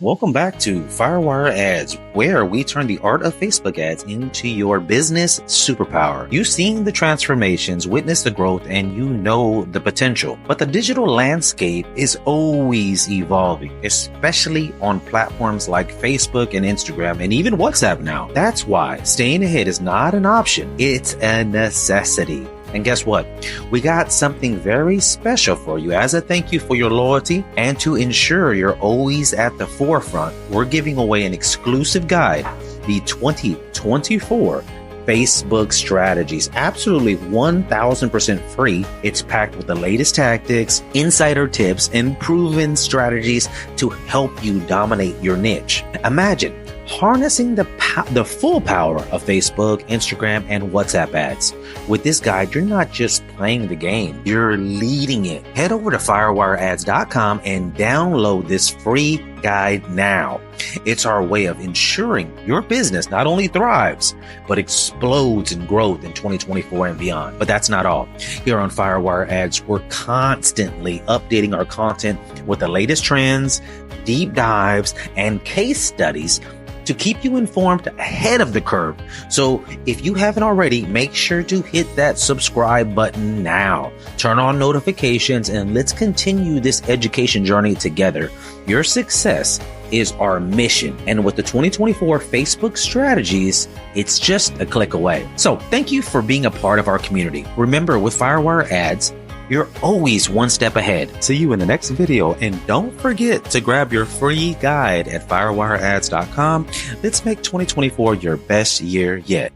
Welcome back to Firewire Ads, where we turn the art of Facebook ads into your business superpower. You've seen the transformations, witnessed the growth, and you know the potential. But the digital landscape is always evolving, especially on platforms like Facebook and Instagram and even WhatsApp now. That's why staying ahead is not an option, it's a necessity. And guess what? We got something very special for you as a thank you for your loyalty, and to ensure you're always at the forefront, we're giving away an exclusive guide, the 2024 Facebook strategies, absolutely 1000% free. It's packed with the latest tactics, insider tips, and proven strategies to help you dominate your niche. Imagine harnessing the full power of Facebook, Instagram, and WhatsApp ads. With this guide, you're not just playing the game, you're leading it. Head over to firewireads.com and download this free guide now. It's our way of ensuring your business not only thrives, but explodes in growth in 2024 and beyond. But that's not all. Here on Firewire Ads, we're constantly updating our content with the latest trends, deep dives, and case studies to keep you informed ahead of the curve. So if you haven't already, make sure to hit that subscribe button now. Turn on notifications and let's continue this education journey together. Your success is our mission. And with the 2024 Facebook strategies, it's just a click away. So thank you for being a part of our community. Remember, with Firewire Ads, you're always one step ahead. See you in the next video, and don't forget to grab your free guide at firewireads.com. Let's make 2024 your best year yet.